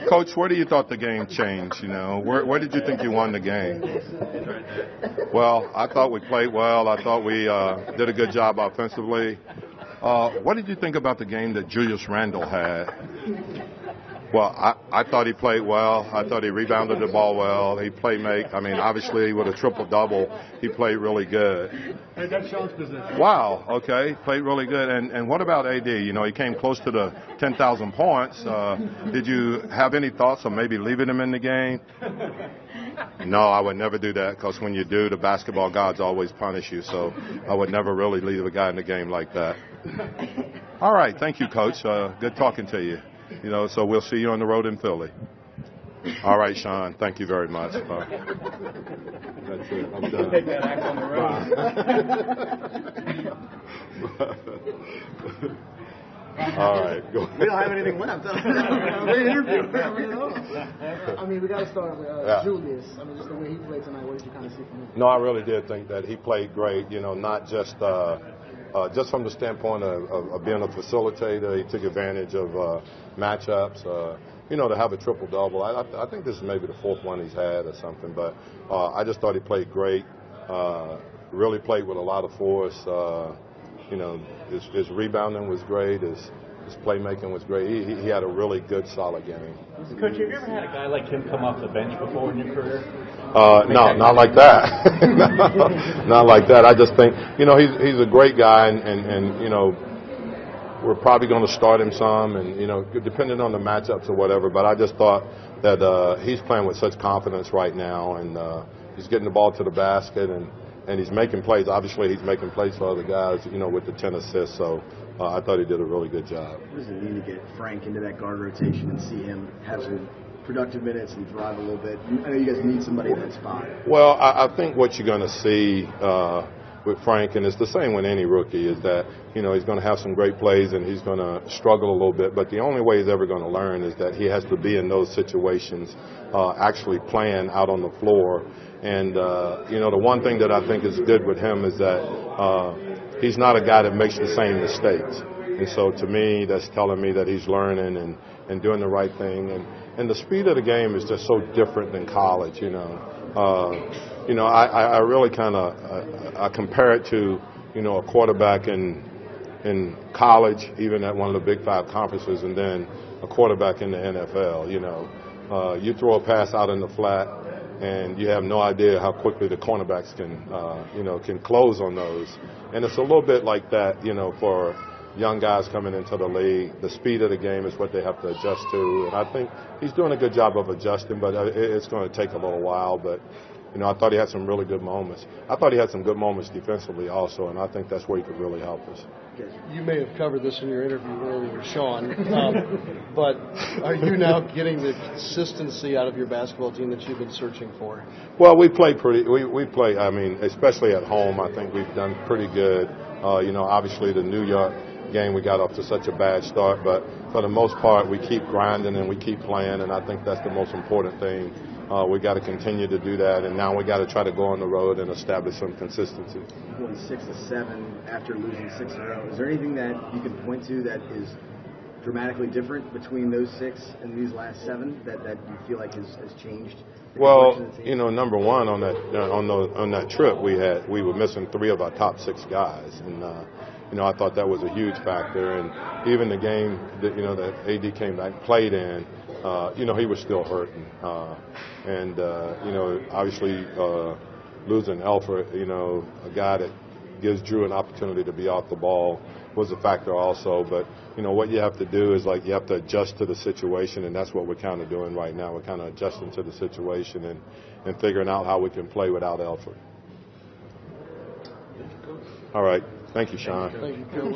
Coach, where do you thought the game changed? Where did you think you won the game? Well, I thought we played well. I thought we did a good job offensively. What did you think about the game that Julius Randle had? Well, I thought he played well. I thought he rebounded the ball well. He obviously with a triple-double, he played really good. Hey, that's Sean's position. Wow, okay, played really good. And what about AD? He came close to the 10,000 points. Did you have any thoughts on maybe leaving him in the game? No, I would never do that, because when you do, the basketball gods always punish you. So I would never really leave a guy in the game like that. All right, thank you, Coach. Good talking to you. So we'll see you on the road in Philly. All right, Sean. Thank you very much. That's it. I'm done. Take that act on the road. All right. Go. We don't have anything left. I mean, we got to start with Julius. I mean, just the way he played tonight, what did you kind of see from him? No, I really did think that he played great, not just from the standpoint of being a facilitator. He took advantage of matchups, to have a triple-double. I think this is maybe the fourth one he's had or something, but I just thought he played great, really played with a lot of force. His rebounding was great. His playmaking was great. He had a really good, solid game. Coach, have you ever had a guy like him come off the bench before in your career? No, not like that. Not like that. I just think, he's a great guy, and we're probably going to start him some, and, depending on the matchups or whatever. But I just thought that he's playing with such confidence right now, and he's getting the ball to the basket, and he's making plays. Obviously, he's making plays for other guys, with the 10 assists. So I thought he did a really good job. What does it mean to get Frank into that guard rotation and see him have some productive minutes and drive a little bit? I know you guys need somebody in that spot. Well, I think what you're going to see with Frank, and it's the same with any rookie, is that, he's going to have some great plays and he's going to struggle a little bit. But the only way he's ever going to learn is that he has to be in those situations, actually playing out on the floor. And, the one thing that I think is good with him is that he's not a guy that makes the same mistakes. And so to me, that's telling me that he's learning and doing the right thing. And the speed of the game is just so different than college, I really kind of I compare it to, a quarterback in college, even at one of the Big Five conferences, and then a quarterback in the NFL. You throw a pass out in the flat, and you have no idea how quickly the cornerbacks can close on those. And it's a little bit like that, for young guys coming into the league. The speed of the game is what they have to adjust to. And I think he's doing a good job of adjusting, but it's going to take a little while. But, I thought he had some really good moments. I thought he had some good moments defensively also, and I think that's where he could really help us. You may have covered this in your interview earlier, Sean, but are you now getting the consistency out of your basketball team that you've been searching for? Well, we play, especially at home, I think we've done pretty good. Obviously the New York game, we got off to such a bad start, but for the most part, we keep grinding and we keep playing, and I think that's the most important thing. We got to continue to do that, and now we got to try to go on the road and establish some consistency. Going 6-7 after losing 6 in a row, is there anything that you can point to that is dramatically different between those 6 and these last 7 that you feel like has changed? Well, number one on that trip we were missing 3 of our top 6 guys, and I thought that was a huge factor. And even the game that that AD came back and played in, he was still hurting. Obviously losing Alfred, a guy that gives Drew an opportunity to be off the ball, was a factor also. But, what you have to do is, you have to adjust to the situation, and that's what we're kind of doing right now. We're kind of adjusting to the situation and figuring out how we can play without Alfred. All right. Thank you, Sean. Thank you, Coach.